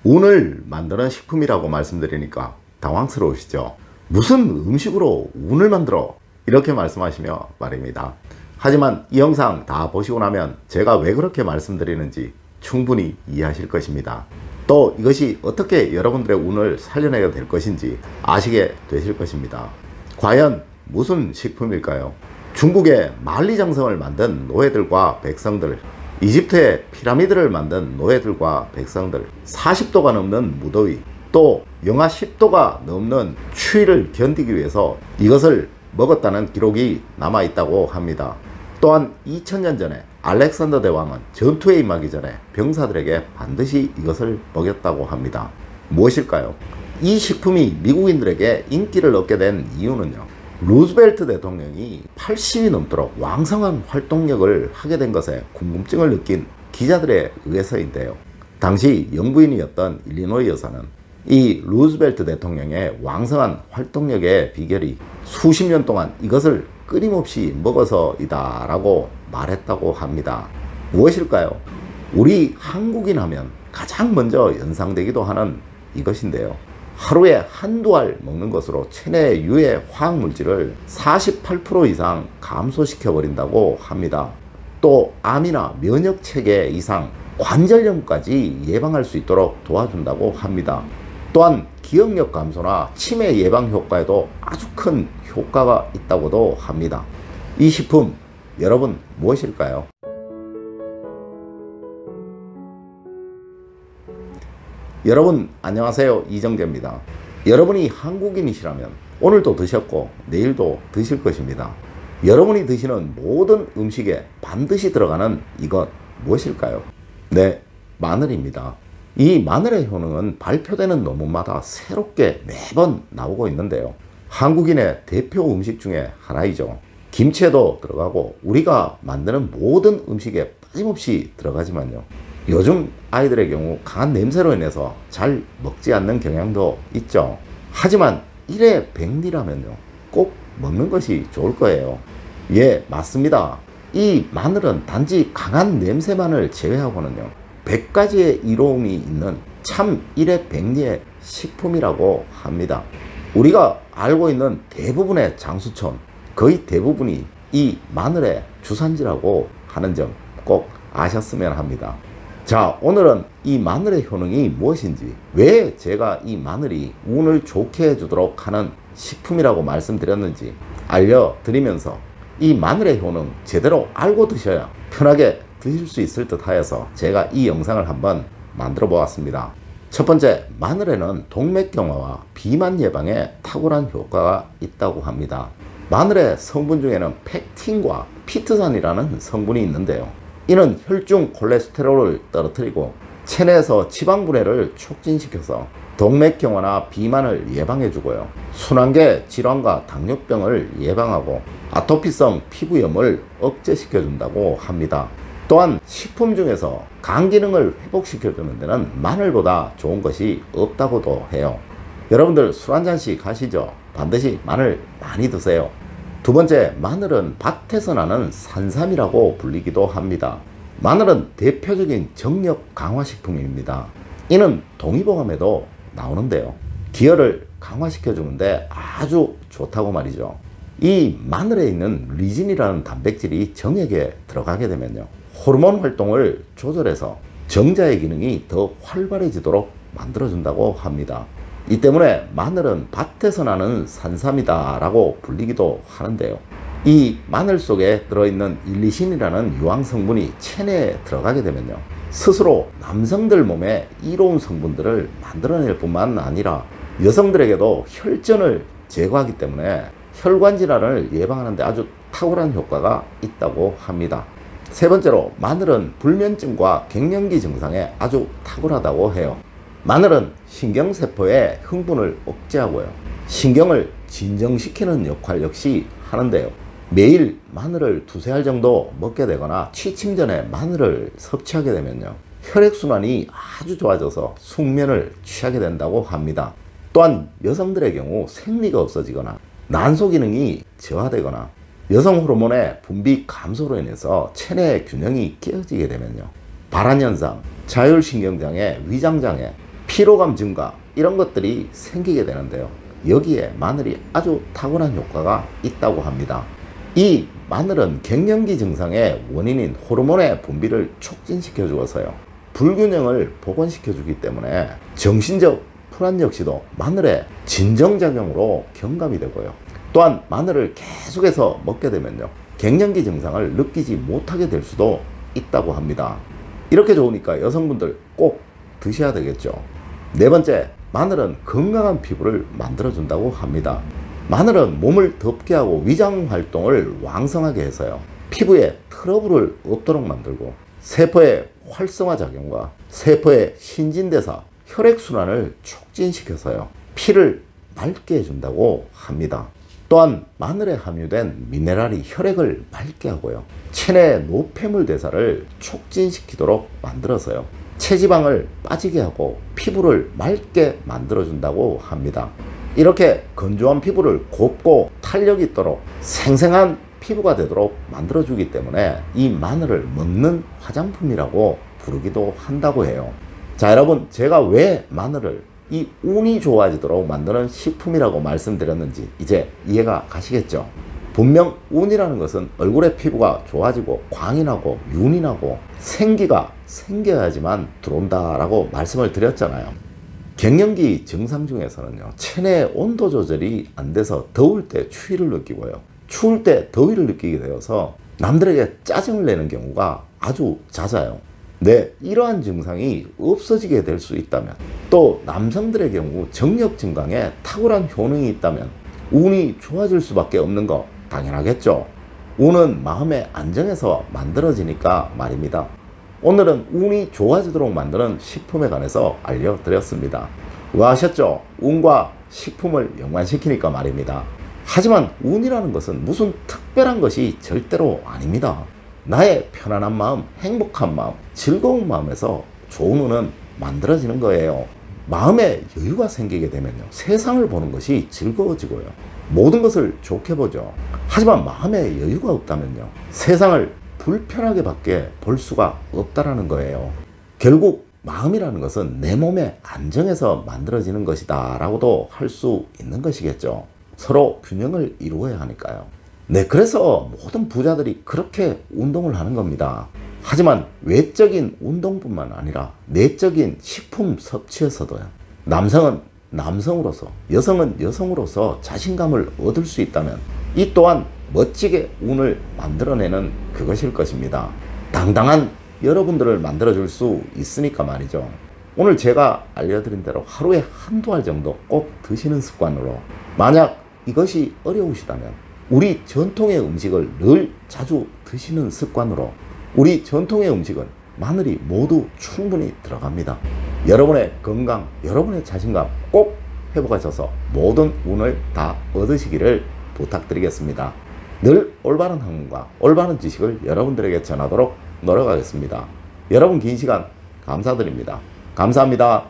운을 만드는 식품이라고 말씀드리니까 당황스러우시죠? 무슨 음식으로 운을 만들어? 이렇게 말씀하시며 말입니다. 하지만 이 영상 다 보시고 나면 제가 왜 그렇게 말씀드리는지 충분히 이해하실 것입니다. 또 이것이 어떻게 여러분들의 운을 살려내게 될 것인지 아시게 되실 것입니다. 과연 무슨 식품일까요? 중국의 만리장성을 만든 노예들과 백성들, 이집트의 피라미드를 만든 노예들과 백성들, 40도가 넘는 무더위, 또 영하 10도가 넘는 추위를 견디기 위해서 이것을 먹었다는 기록이 남아있다고 합니다. 또한 2000년 전에 알렉산더 대왕은 전투에 임하기 전에 병사들에게 반드시 이것을 먹였다고 합니다. 무엇일까요? 이 식품이 미국인들에게 인기를 얻게 된 이유는요, 루즈벨트 대통령이 80이 넘도록 왕성한 활동력을 하게 된 것에 궁금증을 느낀 기자들에 의해서인데요. 당시 영부인이었던 일리노이 여사는 이 루즈벨트 대통령의 왕성한 활동력의 비결이 수십 년 동안 이것을 끊임없이 먹어서이다 라고 말했다고 합니다. 무엇일까요? 우리 한국인 하면 가장 먼저 연상되기도 하는 이것인데요. 하루에 한두 알 먹는 것으로 체내 유해 화학물질을 48% 이상 감소시켜 버린다고 합니다. 또 암이나 면역체계 이상, 관절염까지 예방할 수 있도록 도와준다고 합니다. 또한 기억력 감소나 치매 예방 효과에도 아주 큰 효과가 있다고도 합니다. 이 식품 여러분 무엇일까요? 여러분 안녕하세요, 이정재입니다. 여러분이 한국인이시라면 오늘도 드셨고 내일도 드실 것입니다. 여러분이 드시는 모든 음식에 반드시 들어가는 이것 무엇일까요? 네, 마늘입니다. 이 마늘의 효능은 발표되는 논문마다 새롭게 매번 나오고 있는데요. 한국인의 대표 음식 중에 하나이죠. 김치에도 들어가고 우리가 만드는 모든 음식에 빠짐없이 들어가지만요, 요즘 아이들의 경우 강한 냄새로 인해서 잘 먹지 않는 경향도 있죠. 하지만 일에 백리라면요, 꼭 먹는 것이 좋을 거예요. 예, 맞습니다. 이 마늘은 단지 강한 냄새만을 제외하고는요, 100가지의 이로움이 있는 참 일에 백리의 식품이라고 합니다. 우리가 알고 있는 대부분의 장수촌, 거의 대부분이 이 마늘의 주산지라고 하는 점 꼭 아셨으면 합니다. 자, 오늘은 이 마늘의 효능이 무엇인지, 왜 제가 이 마늘이 운을 좋게 해주도록 하는 식품이라고 말씀드렸는지 알려드리면서 이 마늘의 효능 제대로 알고 드셔야 편하게 드실 수 있을 듯 하여서 제가 이 영상을 한번 만들어 보았습니다. 첫 번째, 마늘에는 동맥경화와 비만 예방에 탁월한 효과가 있다고 합니다. 마늘의 성분 중에는 펙틴과 피트산이라는 성분이 있는데요, 이는 혈중 콜레스테롤을 떨어뜨리고 체내에서 지방 분해를 촉진시켜서 동맥경화나 비만을 예방해주고요, 순환계 질환과 당뇨병을 예방하고 아토피성 피부염을 억제시켜준다고 합니다. 또한 식품 중에서 간 기능을 회복시켜주는 데는 마늘보다 좋은 것이 없다고도 해요. 여러분들 술 한잔씩 하시죠? 반드시 마늘 많이 드세요. 두 번째, 마늘은 밭에서 나는 산삼이라고 불리기도 합니다. 마늘은 대표적인 정력 강화식품입니다. 이는 동의보감에도 나오는데요, 기혈을 강화시켜주는데 아주 좋다고 말이죠. 이 마늘에 있는 리진이라는 단백질이 정액에 들어가게 되면요, 호르몬 활동을 조절해서 정자의 기능이 더 활발해지도록 만들어준다고 합니다. 이 때문에 마늘은 밭에서 나는 산삼이다 라고 불리기도 하는데요, 이 마늘 속에 들어있는 일리신이라는 유황 성분이 체내에 들어가게 되면요, 스스로 남성들 몸에 이로운 성분들을 만들어낼 뿐만 아니라 여성들에게도 혈전을 제거하기 때문에 혈관 질환을 예방하는 데 아주 탁월한 효과가 있다고 합니다. 세 번째로, 마늘은 불면증과 갱년기 증상에 아주 탁월하다고 해요. 마늘은 신경세포의 흥분을 억제하고요, 신경을 진정시키는 역할 역시 하는데요, 매일 마늘을 두세 알 정도 먹게 되거나 취침 전에 마늘을 섭취하게 되면요, 혈액순환이 아주 좋아져서 숙면을 취하게 된다고 합니다. 또한 여성들의 경우 생리가 없어지거나 난소 기능이 저하되거나 여성 호르몬의 분비 감소로 인해서 체내 균형이 깨어지게 되면요, 발한현상, 자율신경장애, 위장장애, 피로감 증가 이런 것들이 생기게 되는데요. 여기에 마늘이 아주 탁월한 효과가 있다고 합니다. 이 마늘은 갱년기 증상의 원인인 호르몬의 분비를 촉진시켜 주어서요, 불균형을 복원시켜 주기 때문에 정신적 불안 역시도 마늘의 진정작용으로 경감이 되고요. 또한 마늘을 계속해서 먹게 되면요, 갱년기 증상을 느끼지 못하게 될 수도 있다고 합니다. 이렇게 좋으니까 여성분들 꼭 드셔야 되겠죠. 네 번째, 마늘은 건강한 피부를 만들어준다고 합니다. 마늘은 몸을 덥게 하고 위장 활동을 왕성하게 해서요, 피부에 트러블을 없도록 만들고 세포의 활성화 작용과 세포의 신진대사, 혈액순환을 촉진시켜서요, 피를 맑게 해준다고 합니다. 또한 마늘에 함유된 미네랄이 혈액을 맑게 하고요, 체내 노폐물 대사를 촉진시키도록 만들어서요, 체지방을 빠지게 하고 피부를 맑게 만들어준다고 합니다. 이렇게 건조한 피부를 곱고 탄력 있도록 생생한 피부가 되도록 만들어주기 때문에 이 마늘을 먹는 화장품이라고 부르기도 한다고 해요. 자, 여러분, 제가 왜 마늘을 이 운이 좋아지도록 만드는 식품이라고 말씀드렸는지 이제 이해가 가시겠죠? 분명 운이라는 것은 얼굴의 피부가 좋아지고 광이 나고 윤이 나고 생기가 생겨야지만 들어온다라고 말씀을 드렸잖아요. 갱년기 증상 중에서는요, 체내 온도 조절이 안 돼서 더울 때 추위를 느끼고요, 추울 때 더위를 느끼게 되어서 남들에게 짜증을 내는 경우가 아주 잦아요. 네, 이러한 증상이 없어지게 될 수 있다면, 또 남성들의 경우 정력 증강에 탁월한 효능이 있다면 운이 좋아질 수밖에 없는 거 당연하겠죠. 운은 마음의 안정에서 만들어지니까 말입니다. 오늘은 운이 좋아지도록 만드는 식품에 관해서 알려드렸습니다. 왜 아셨죠? 운과 식품을 연관시키니까 말입니다. 하지만 운이라는 것은 무슨 특별한 것이 절대로 아닙니다. 나의 편안한 마음, 행복한 마음, 즐거운 마음에서 좋은 운은 만들어지는 거예요. 마음에 여유가 생기게 되면요, 세상을 보는 것이 즐거워지고요, 모든 것을 좋게 보죠. 하지만 마음에 여유가 없다면요, 세상을 불편하게 밖에 볼 수가 없다라는 거예요. 결국 마음이라는 것은 내 몸의 안정에서 만들어지는 것이다 라고도 할 수 있는 것이겠죠. 서로 균형을 이루어야 하니까요. 네, 그래서 모든 부자들이 그렇게 운동을 하는 겁니다. 하지만 외적인 운동뿐만 아니라 내적인 식품 섭취에서도요, 남성은 남성으로서, 여성은 여성으로서 자신감을 얻을 수 있다면 이 또한 멋지게 운을 만들어내는 그것일 것입니다. 당당한 여러분들을 만들어줄 수 있으니까 말이죠. 오늘 제가 알려드린 대로 하루에 한두 알 정도 꼭 드시는 습관으로, 만약 이것이 어려우시다면 우리 전통의 음식을 늘 자주 드시는 습관으로, 우리 전통의 음식은 마늘이 모두 충분히 들어갑니다. 여러분의 건강, 여러분의 자신감 꼭 회복하셔서 모든 운을 다 얻으시기를 부탁드리겠습니다. 늘 올바른 학문과 올바른 지식을 여러분들에게 전하도록 노력하겠습니다. 여러분 긴 시간 감사드립니다. 감사합니다.